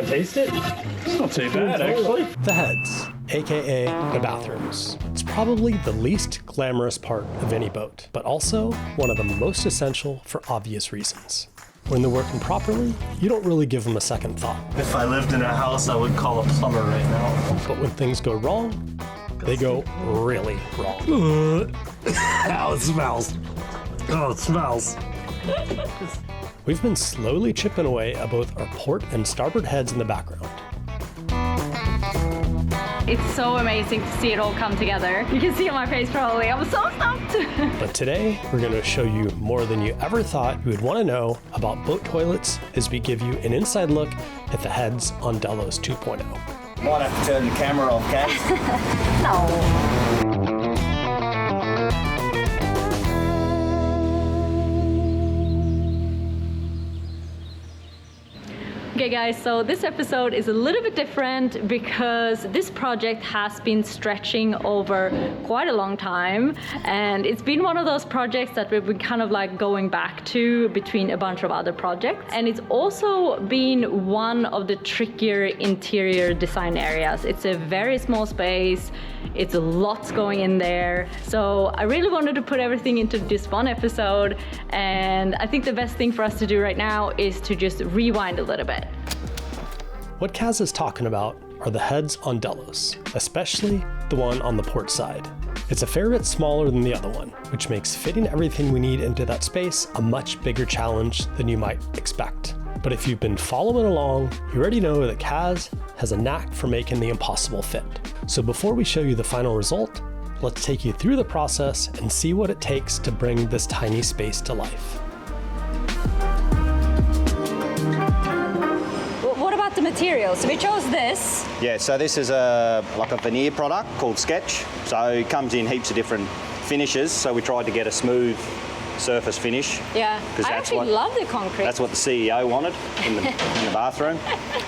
want to taste it? It's not too bad, actually. The heads, aka the bathrooms. It's probably the least glamorous part of any boat, but also one of the most essential for obvious reasons. When they're working properly, you don't really give them a second thought. If I lived in a house, I would call a plumber right now. But when things go wrong, they go really wrong. How it smells. Oh, it smells. We've been slowly chipping away at both our port and starboard heads in the background. It's so amazing to see it all come together. You can see on my face probably, I'm so stoked. But today, we're going to show you more than you ever thought you would want to know about boat toilets as we give you an inside look at the heads on Delos 2.0. Might have to turn the camera off, Kat. No. Okay guys, so this episode is a little bit different because this project has been stretching over quite a long time, and it's been one of those projects that we've been kind of like going back to between a bunch of other projects, and it's also been one of the trickier interior design areas. It's a very small space, it's lots going in there, so I really wanted to put everything into this one episode, and I think the best thing for us to do right now is to just rewind a little bit. What Kaz is talking about are the heads on Delos, especially the one on the port side. It's a fair bit smaller than the other one, which makes fitting everything we need into that space a much bigger challenge than you might expect. But if you've been following along, you already know that Kaz has a knack for making the impossible fit. So before we show you the final result, let's take you through the process and see what it takes to bring this tiny space to life. The material. So we chose this. Yeah, so this is like a veneer product called Sketch. So it comes in heaps of different finishes. So we tried to get a smooth surface finish. Yeah, I actually love the concrete. That's what the CEO wanted in the bathroom.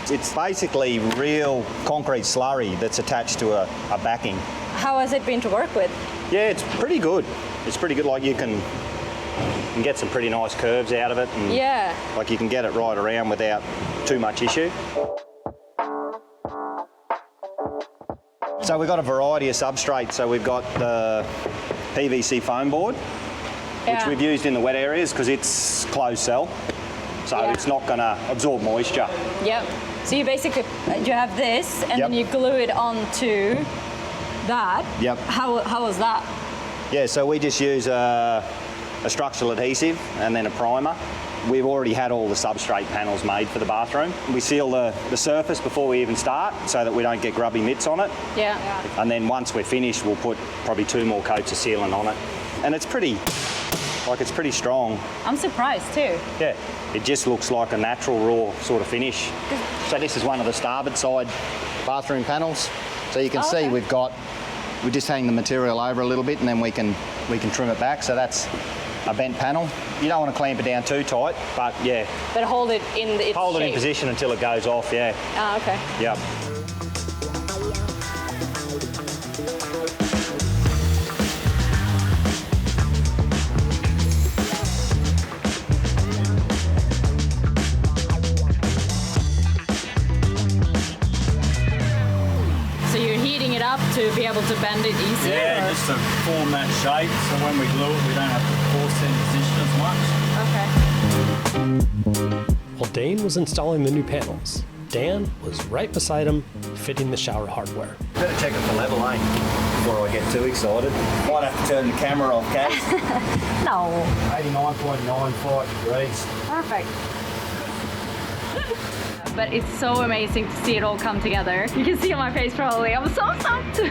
It's basically real concrete slurry that's attached to a backing. How has it been to work with? Yeah, it's pretty good. It's pretty good. Like you can get some pretty nice curves out of it. And yeah. Like you can get it right around without too much issue. So we've got a variety of substrates. So we've got the PVC foam board, which we've used in the wet areas because it's closed cell. So it's not going to absorb moisture. Yep. So you basically, you have this and then you glue it onto that. Yep. How was that? Yeah, so we just use a structural adhesive and then a primer. We've already had all the substrate panels made for the bathroom. We seal the surface before we even start so that we don't get grubby mitts on it. Yeah. And then once we're finished, we'll put probably 2 more coats of sealant on it. And it's pretty strong. I'm surprised too. Yeah, it just looks like a natural raw sort of finish. So this is one of the starboard side bathroom panels. So you can see we just hang the material over a little bit and then we can trim it back. So that's a bent panel. You don't want to clamp it down too tight, but yeah. But hold it in its shape. Hold it in position until it goes off, yeah. Ah, okay. Yep. So you're heating it up to be able to bend it easier? Yeah, just to form that shape, so when we glue it, we don't have to force it in position as much. Okay. While Dane was installing the new panels, Dan was right beside him, fitting the shower hardware. Better check it for level, eh? Before I get too excited. Might have to turn the camera off, Kat. No. 89.95 degrees. Perfect. But it's so amazing to see it all come together. You can see on my face probably, I'm so stoked.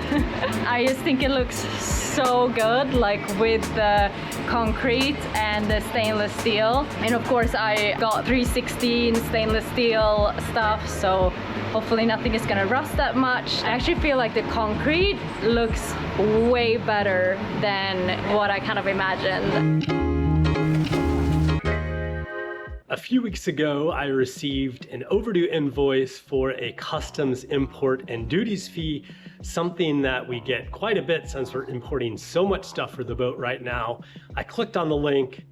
I just think it looks so good, like with the concrete and the stainless steel. And of course I got 316 stainless steel stuff, so hopefully nothing is gonna rust that much. I actually feel like the concrete looks way better than what I kind of imagined. A few weeks ago, I received an overdue invoice for a customs import and duties fee, something that we get quite a bit since we're importing so much stuff for the boat right now. I clicked on the link,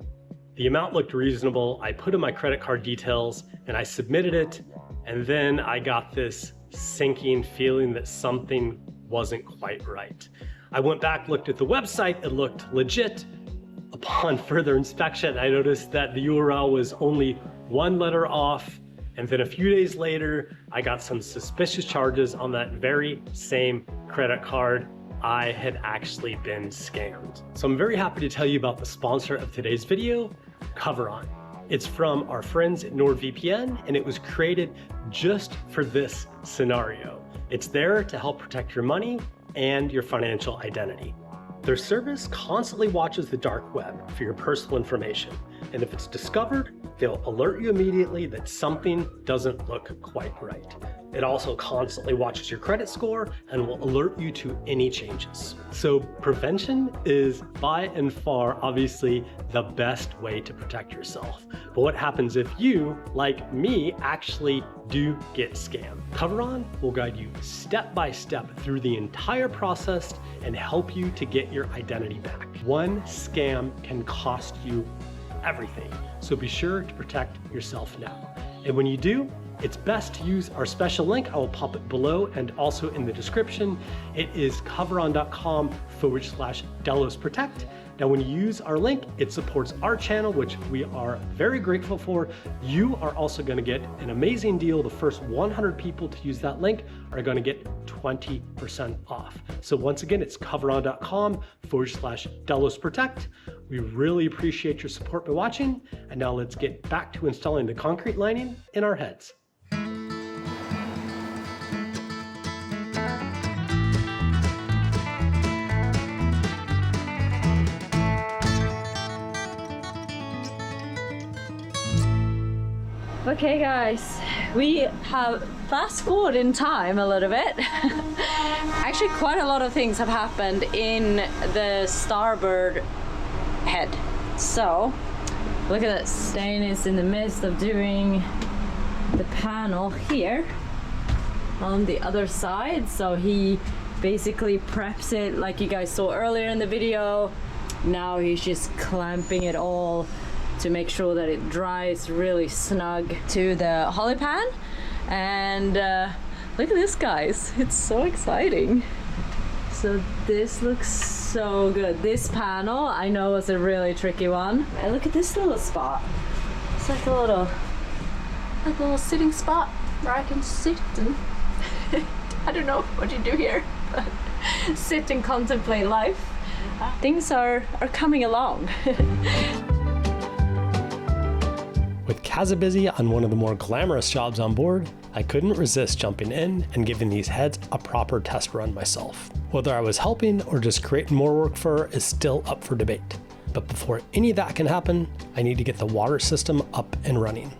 the amount looked reasonable, I put in my credit card details, and I submitted it, And then I got this sinking feeling that something wasn't quite right. I went back, looked at the website, it looked legit. Upon further inspection, I noticed that the URL was only one letter off, and then a few days later, I got some suspicious charges on that very same credit card. I had actually been scammed. So I'm very happy to tell you about the sponsor of today's video, Catamaran. It's from our friends at NordVPN, and it was created just for this scenario. It's there to help protect your money and your financial identity. Their service constantly watches the dark web for your personal information, and if it's discovered, they'll alert you immediately that something doesn't look quite right. It also constantly watches your credit score and will alert you to any changes. So prevention is by and far, obviously, the best way to protect yourself. But what happens if you, like me, actually do get scammed? Catamaran will guide you step by step through the entire process and help you to get your identity back. One scam can cost you everything, so be sure to protect yourself now. And when you do, it's best to use our special link. I will pop it below and also in the description. It is catamaran.com/Delos Protect. Now, when you use our link, it supports our channel, which we are very grateful for. You are also going to get an amazing deal. The first 100 people to use that link are going to get 20% off. So once again, it's catamaran.com/Delos Protect. We really appreciate your support by watching. And now let's get back to installing the concrete lining in our heads. Okay guys, we have fast forward in time a little bit. Actually, quite a lot of things have happened in the starboard head. So, look at this. Stain is in the midst of doing the panel here on the other side. So he basically preps it like you guys saw earlier in the video. Now he's just clamping it all to make sure that it dries really snug to the holly pan. And look at this, guys, it's so exciting. So this looks so good. This panel I know was a really tricky one. And look at this little spot. It's like a little sitting spot where I can sit and I don't know what you do here, but sit and contemplate life. Things are coming along. With Kaza busy on one of the more glamorous jobs on board, I couldn't resist jumping in and giving these heads a proper test run myself. Whether I was helping or just creating more work for her is still up for debate. But before any of that can happen, I need to get the water system up and running.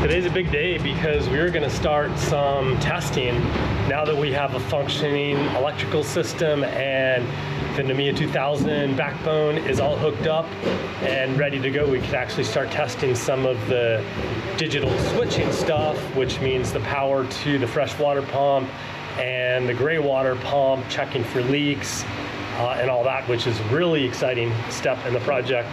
Today's a big day because we're going to start some testing now that we have a functioning electrical system and the Namiya 2000 backbone is all hooked up and ready to go. We can actually start testing some of the digital switching stuff, which means the power to the freshwater pump and the gray water pump, checking for leaks and all that, which is a really exciting step in the project,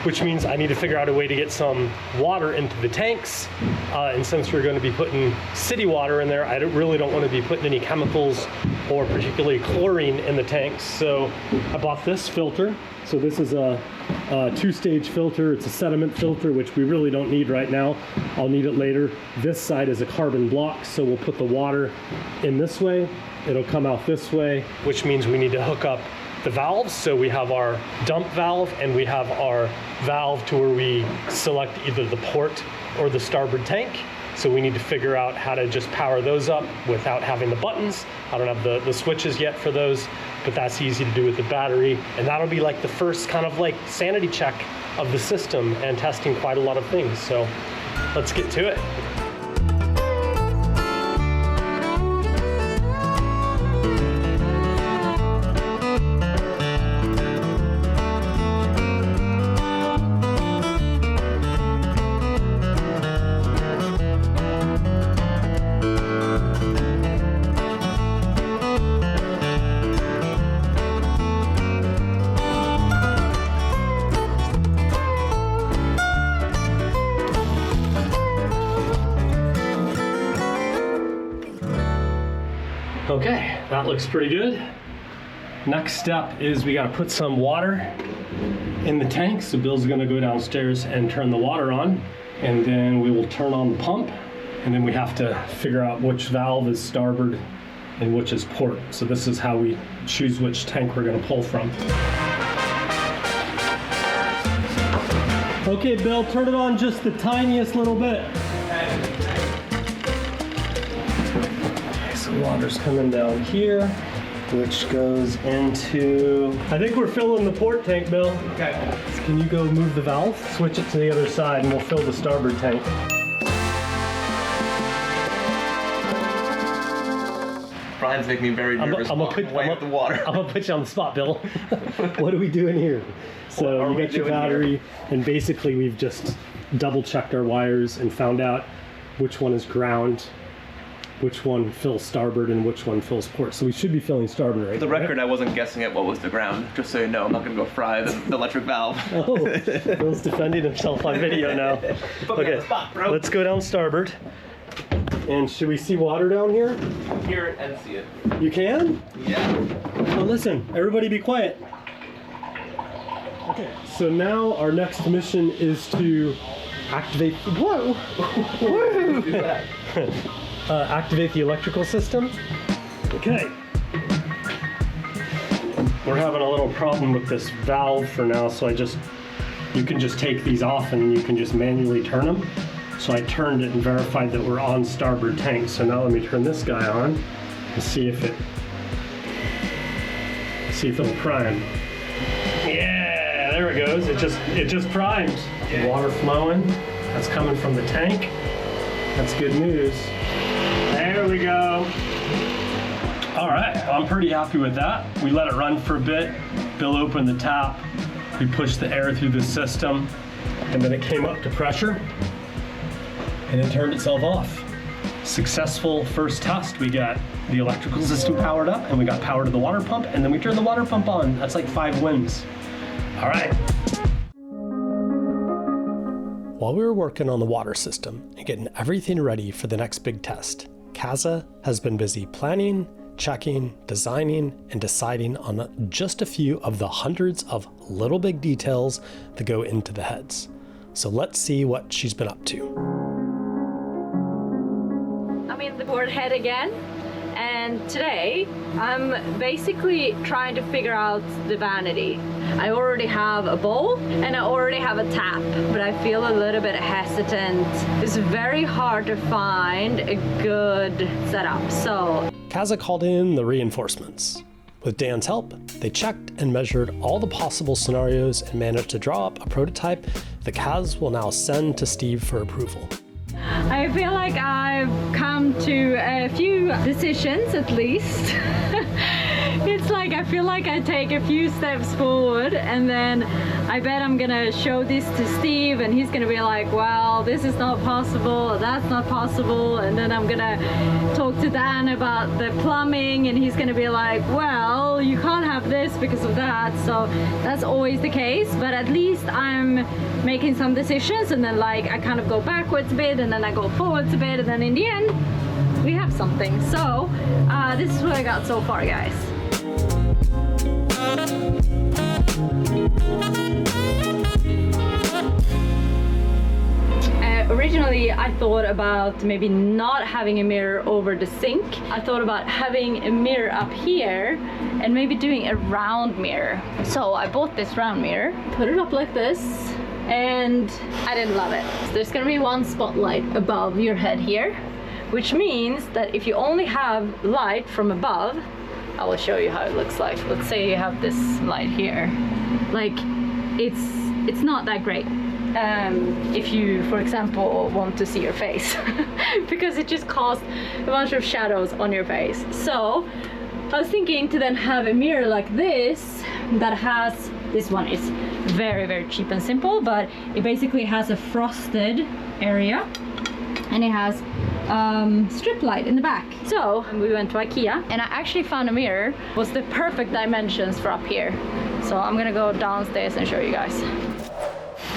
which means I need to figure out a way to get some water into the tanks. And since we're going to be putting city water in there, I really don't want to be putting any chemicals or particularly chlorine in the tanks. So I bought this filter. So this is a two-stage filter. It's a sediment filter, which we really don't need right now. I'll need it later. This side is a carbon block, so we'll put the water in this way. It'll come out this way, which means we need to hook up the valves. So we have our dump valve and we have our valve to where we select either the port or the starboard tank. So we need to figure out how to just power those up without having the buttons. I don't have the switches yet for those, but that's easy to do with the battery. And that'll be like the first kind of like sanity check of the system and testing quite a lot of things. So let's get to it. Okay, that looks pretty good. Next step is we gotta put some water in the tank. So Bill's gonna go downstairs and turn the water on, and then we will turn on the pump, and then we have to figure out which valve is starboard and which is port. So this is how we choose which tank we're gonna pull from. Okay, Bill, turn it on just the tiniest little bit. Okay, so water's coming down here, which goes into, I think we're filling the port tank, Bill. Okay. Can you go move the valve? Switch it to the other side and we'll fill the starboard tank. Brian's making me very nervous. I'm gonna put you on the spot, Bill. What are we doing here? So you got your battery, and basically we've just double checked our wires and found out which one is ground, which one fills starboard, and which one fills port. So we should be filling starboard, right? For the record, I wasn't guessing at what was the ground. Just so you know, I'm not gonna go fry the electric valve. Oh, Bill's defending himself on video now. Put me on the spot, bro. Let's go down starboard. And should we see water down here? Hear it and see it. You can? Yeah. Oh, listen, everybody be quiet. Okay, so now our next mission is to activate, whoa! Activate the electrical system. Okay. We're having a little problem with this valve for now, so you can just take these off and you can just manually turn them. So I turned it and verified that we're on starboard tank. So now let me turn this guy on and see if it'll prime. Yeah, there it goes. It just primed. Yeah. Water flowing. That's coming from the tank. That's good news. There we go. All right, I'm pretty happy with that. We let it run for a bit. Bill opened the tap. We pushed the air through the system, and then it came up to pressure. And it turned itself off. Successful first test. We got the electrical system powered up, and we got power to the water pump, and then we turned the water pump on. That's like 5 wins. All right. While we were working on the water system and getting everything ready for the next big test, Kaza has been busy planning, checking, designing, and deciding on just a few of the hundreds of little big details that go into the heads. So let's see what she's been up to. I'm in the board head again, and today I'm basically trying to figure out the vanity. I already have a bowl and I already have a tap, but I feel a little bit hesitant. It's very hard to find a good setup, so. Kaza called in the reinforcements. With Dan's help, they checked and measured all the possible scenarios and managed to draw up a prototype that Kaz will now send to Steve for approval. I feel like I've come to a few decisions at least. It's like I feel like I take a few steps forward, and then I bet I'm gonna show this to Steve and he's gonna be like, well, this is not possible, that's not possible, and then I'm gonna talk to Dan about the plumbing and he's gonna be like, well, you can't have this because of that. So that's always the case, but at least I'm making some decisions, and then like I kind of go backwards a bit and then I go forwards a bit, and then in the end we have something. So this is what I got so far, guys. Originally I thought about maybe not having a mirror over the sink. I thought about having a mirror up here and maybe doing a round mirror. So I bought this round mirror, put it up like this, and I didn't love it. So there's gonna be one spotlight above your head here, which means that if you only have light from above, I will show you how it looks like. Let's say you have this light here. Like, it's not that great. If you, for example, want to see your face, because it just casts a bunch of shadows on your face. So I was thinking to then have a mirror like this that has, this one is very, very cheap and simple, but it basically has a frosted area and it has strip light in the back. So we went to IKEA and I actually found a mirror, was the perfect dimensions for up here. So I'm gonna go downstairs and show you guys.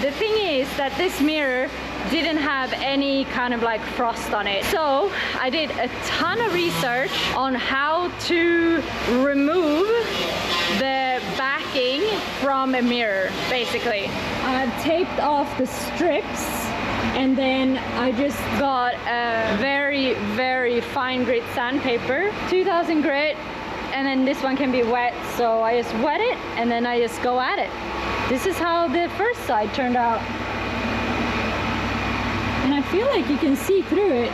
the thing is that this mirror didn't have any kind of like frost on it. So I did a ton of research on how to remove the backing from a mirror, basically. I've taped off the strips, and then I just got a very, very fine grit sandpaper, 2000 grit, and then this one can be wet, so I just wet it and then I just go at it. This is how the first side turned out. And I feel like you can see through it.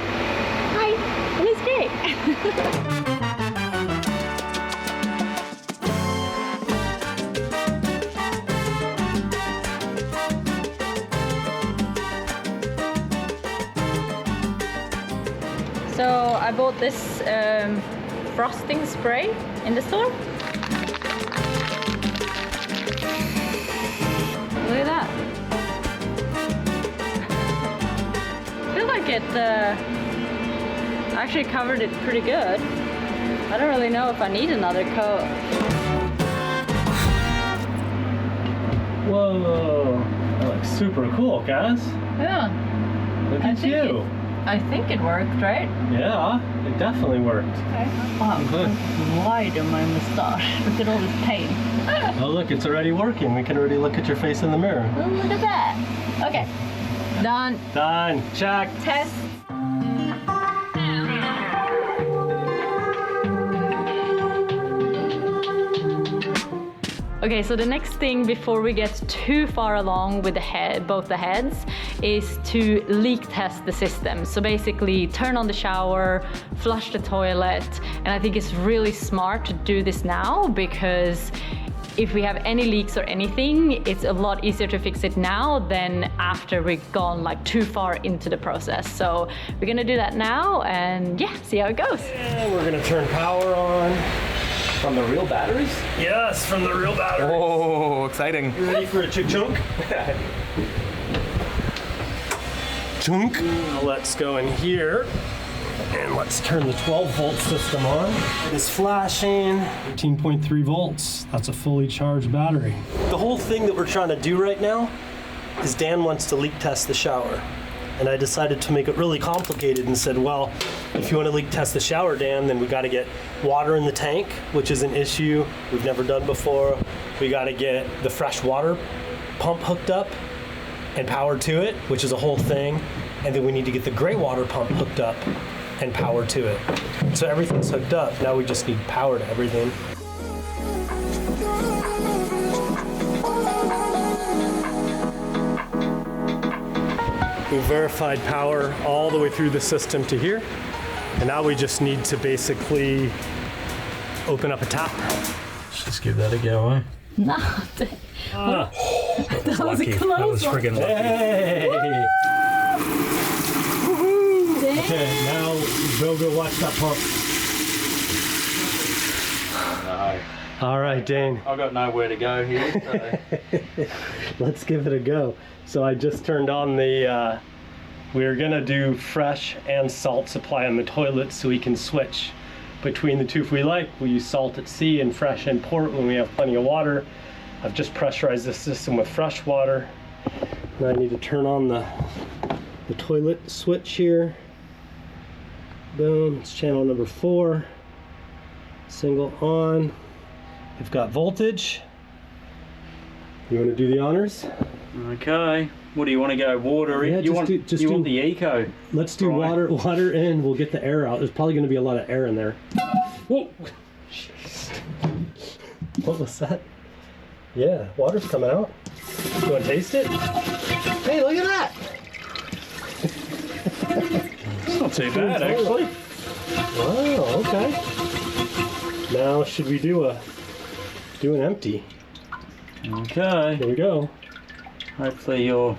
Hi, it looks great. So I bought this frosting spray in the store. Look at that. I feel like it actually covered it pretty good. I don't really know if I need another coat. Whoa, that looks super cool, guys. Yeah. Look at you. I think it worked, right? Yeah, it definitely worked. Okay. Wow, wide on my mustache. Look at all this paint. Oh look, it's already working. We can already look at your face in the mirror. Oh, look at that. Okay, done. Done, check. Test. Okay, so the next thing before we get too far along with both the heads is to leak test the system. So basically turn on the shower, flush the toilet, and I think it's really smart to do this now because if we have any leaks or anything, it's a lot easier to fix it now than after we've gone like too far into the process. So we're gonna do that now and yeah, see how it goes. And we're gonna turn power on. From the real batteries? Yes, from the real battery. Oh, exciting. You ready for a chunk? Chunk. Let's go in here and let's turn the 12-volt system on. It is flashing. 13.3 volts. That's a fully charged battery. The whole thing that we're trying to do right now is Dan wants to leak test the shower. And I decided to make it really complicated and said, well, if you want to leak test the shower, Dan, then we got to get water in the tank, which is an issue we've never done before. We got to get the fresh water pump hooked up and power to it, which is a whole thing. And then we need to get the gray water pump hooked up and power to it. So everything's hooked up. Now we just need power to everything. We verified power all the way through the system to here. And now we just need to basically open up a tap. Let's just give that a go, huh? No. That was lucky. That was friggin' lucky. Hey! Woohoo! Okay, now go watch that pump. No. All right, Dane. I've got nowhere to go here. So. Let's give it a go. So I just turned on the, we're gonna do fresh and salt supply on the toilet so we can switch between the two if we like. We use salt at sea and fresh in port when we have plenty of water. I've just pressurized the system with fresh water. Now I need to turn on the toilet switch here. Boom, it's channel number 4. Single on. We've got voltage. You wanna do the honors? Okay. What do you want to go? Water in? Yeah, You want the eco? Let's do Right. water in. We'll get the air out. There's probably going to be a lot of air in there. Whoa! Jeez. What was that? Yeah, water's coming out. You want to taste it? Hey, look at that! It's not too bad, actually. Wow. Okay. Now, should we do an empty? Okay. Here we go. Hopefully your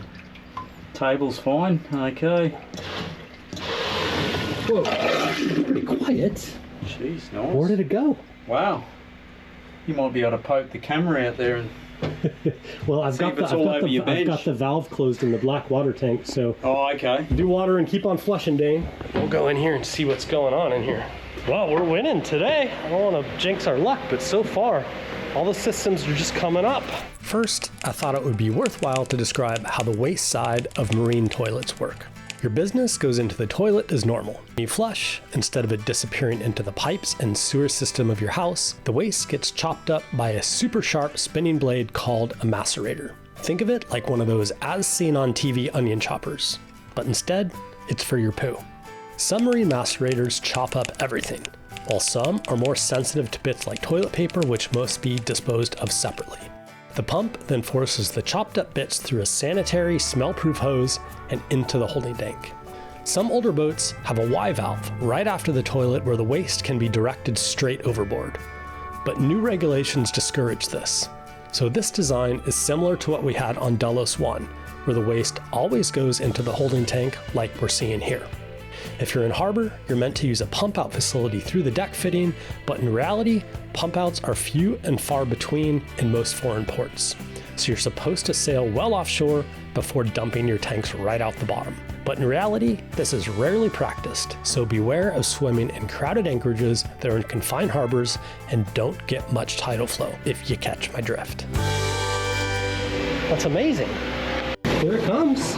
table's fine. Okay. Whoa! Pretty quiet. Jeez, nice. Where did it go? Wow. You might be able to poke the camera out there and Well, I've see got if it's all over your bench. I've got the valve closed in the black water tank, so Oh, okay. do water and keep on flushing, Dane. We'll go in here and see what's going on in here. Wow, we're winning today. I don't want to jinx our luck, but so far All the systems are just coming up. First, I thought it would be worthwhile to describe how the waste side of marine toilets work. Your business goes into the toilet as normal. When you flush, instead of it disappearing into the pipes and sewer system of your house, the waste gets chopped up by a super sharp spinning blade called a macerator. Think of it like one of those as seen on TV onion choppers, but instead, it's for your poo. Some marine macerators chop up everything, while some are more sensitive to bits like toilet paper, which must be disposed of separately. The pump then forces the chopped up bits through a sanitary, smell-proof hose and into the holding tank. Some older boats have a Y valve right after the toilet where the waste can be directed straight overboard. But new regulations discourage this. So this design is similar to what we had on Delos 1, where the waste always goes into the holding tank like we're seeing here. If you're in harbor, you're meant to use a pump out facility through the deck fitting, but in reality, pump outs are few and far between in most foreign ports. So you're supposed to sail well offshore before dumping your tanks right out the bottom. But in reality, this is rarely practiced, so beware of swimming in crowded anchorages that are in confined harbors and don't get much tidal flow, if you catch my drift. That's amazing. Here it comes.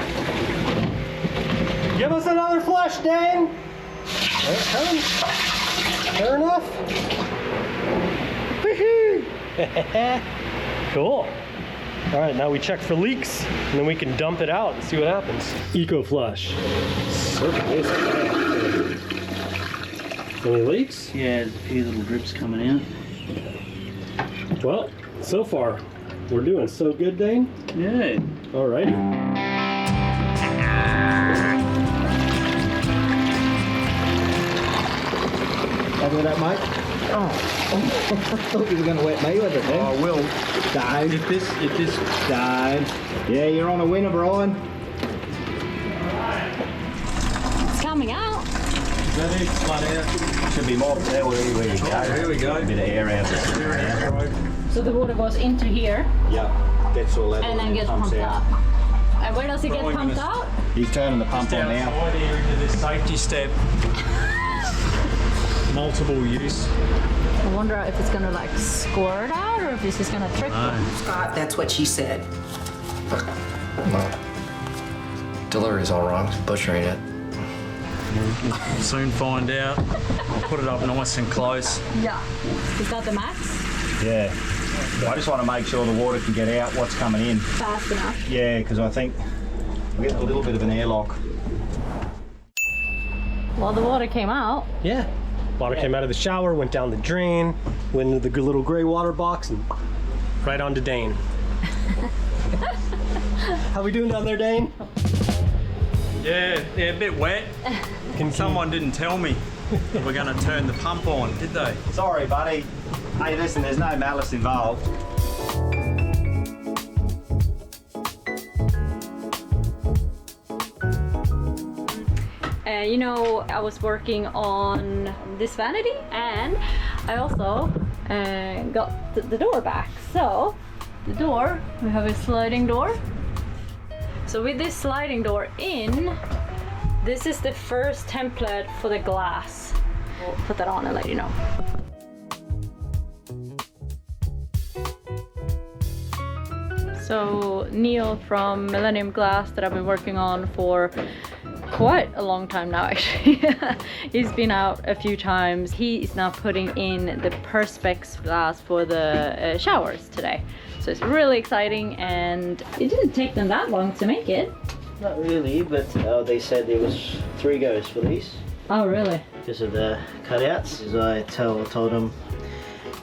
Give us another flush, Dane! There it comes. Fair enough. Woohoo! Cool. All right, now we check for leaks, and then we can dump it out and see what happens. Eco flush. So basic. Any leaks? Yeah, there's a few little drips coming out. Well, so far, we're doing so good, Dane. Yeah. Alrighty. Happy with that, mate? Oh, I thought you were going to wet me with it then. Oh, I will. Dave. If this Dave. Yeah, you're on a winner, Brian. It's coming out. Should be more there where you go. Here we go. A bit of air out there. So the water goes into here Yeah, gets all level and then gets comes pumped out. out. And where does it get pumped out? He's turning the pump on now. Here into this safety step. Multiple use. I wonder if it's gonna like squirt out or if it's just gonna trickle. Scott, that's what she said. Well, delivery's all wrong, butchering it. We'll soon find out. I'll put it up nice and close. Yeah. Is that the max? Yeah. I just want to make sure the water can get out what's coming in. Fast enough. Yeah, because I think we're getting a little bit of an airlock. Well, the water came out. Yeah. Water came out of the shower, went down the drain, went into the little gray water box, and right onto Dane. How we doing down there, Dane? Yeah, a bit wet. Someone didn't tell me that we're going to turn the pump on, did they? Sorry, buddy. Hey, listen, there's no malice involved. You know, I was working on this vanity and I also got the door back. So the door, we have a sliding door. So with this sliding door in, this is the first template for the glass. We'll put that on and let you know. So Neil from Millennium Glass that I've been working on for quite a long time now actually. He's been out a few times. He is now putting in the Perspex glass for the showers today. So it's really exciting and it didn't take them that long to make it. Not really, but they said there was 3 goes for these Oh really? because of the cutouts. As I told them,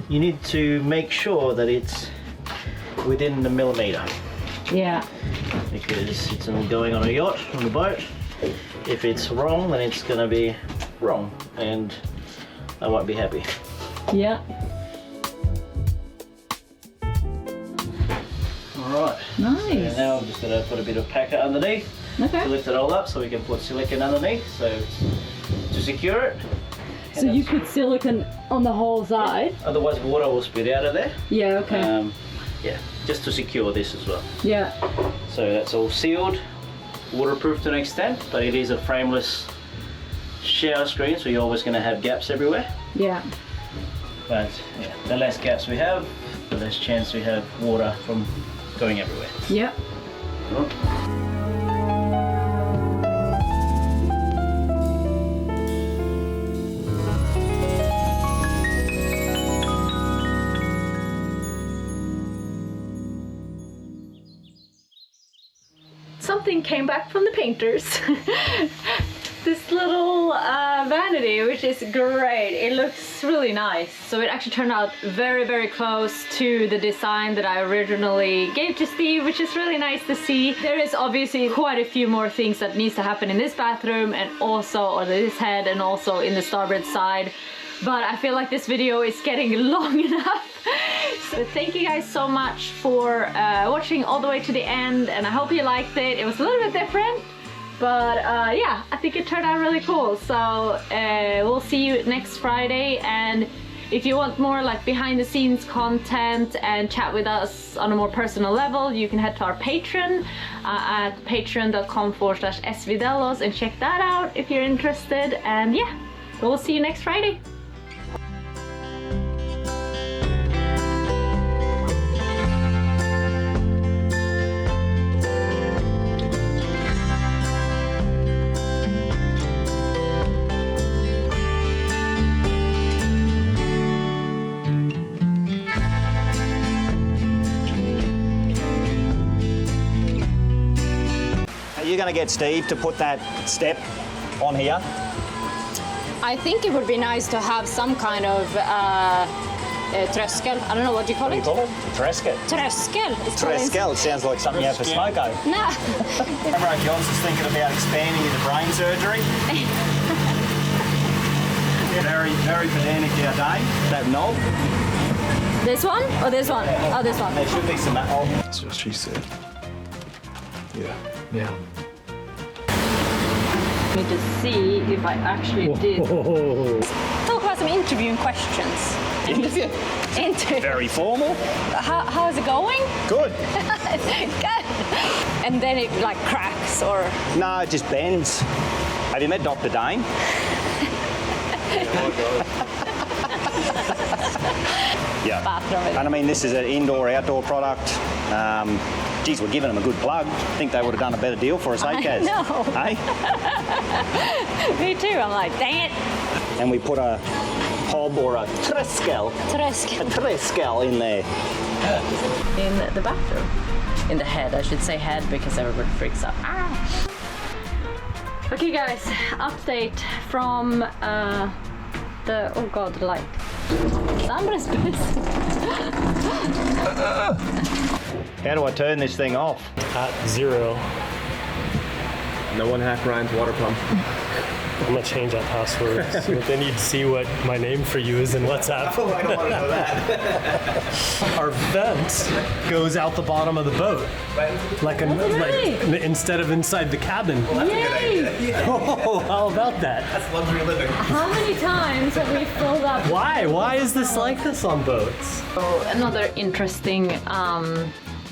you need to make sure that it's within the millimeter Yeah. because it's going on a yacht, on a boat. If it's wrong, then it's gonna be wrong and I won't be happy. Yeah. Alright. Nice. So now I'm just gonna put a bit of packer underneath to Okay. lift it all up so we can put silicone underneath so to secure it. So you put silicone on the whole side? Otherwise water will spit out of there. Yeah, okay. Yeah, just to secure this as well. Yeah. So that's all sealed, waterproof to an extent, but it is a frameless shower screen, so you're always going to have gaps everywhere. Yeah. But yeah, the less gaps we have, the less chance we have water from going everywhere. Yeah. Something came back from the painters. This little vanity, which is great. It looks really nice. So it actually turned out very, very close to the design that I originally gave to Steve, which is really nice to see. There is obviously quite a few more things that needs to happen in this bathroom and also on this head and also in the starboard side. But I feel like this video is getting long enough. So thank you guys so much for watching all the way to the end, and I hope you liked it. It was a little bit different, but yeah, I think it turned out really cool. So we'll see you next Friday, and if you want more like behind the scenes content and chat with us on a more personal level, you can head to our Patreon at patreon.com/svdelos and check that out if you're interested. And yeah, we'll see you next Friday. You're going to get Steve to put that step on here. I think it would be nice to have some kind of tröskel. I don't know what you call it. What do you call it? Tresket. Tröskel. Treskel sounds like something you have for smoko. No. Catamaran John's is thinking about expanding into brain surgery. Very, very pedantic our Dave. That knob. This one or this one? Oh, this one. There should be some. Oh. That's what she said. Yeah. Need to see if I actually did. Talk about some interviewing questions. Interview. Very formal. How is it going? Good. Good. And then it like cracks or? No, it just bends. Have you met Dr. Dane? Yeah. Bathroom. And I mean, this is an indoor-outdoor product. Geez, we're giving them a good plug. I think they would have done a better deal for us, eh, Kaz? I know. Hey? Me too. I'm like, dang it. And we put a hob or a treskel in there. In the bathroom. In the head, I should say head because everybody freaks out. Ah! Okay guys, update from the, oh god, the light. Somebody's pissed. How do I turn this thing off? At 0. No one hacked Ryan's water pump. I'm gonna change that password. So they need to see what my name for you is in WhatsApp. Oh, I don't want to know that. Our vent goes out the bottom of the boat, like instead of inside the cabin. Yay! Oh, how about that? That's luxury living. How many times have we filled up? Why? Why is this like this on boats? So another interesting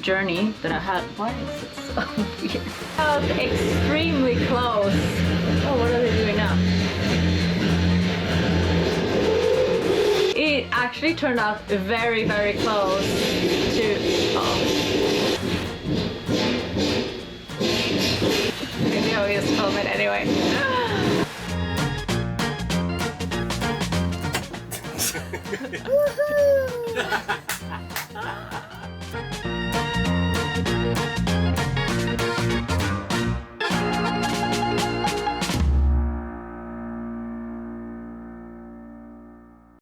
journey that I had. Why is it so weird? Extremely close. Oh, what are they doing now? It actually turned out very, very close to. Oh. Maybe I'll just film it anyway.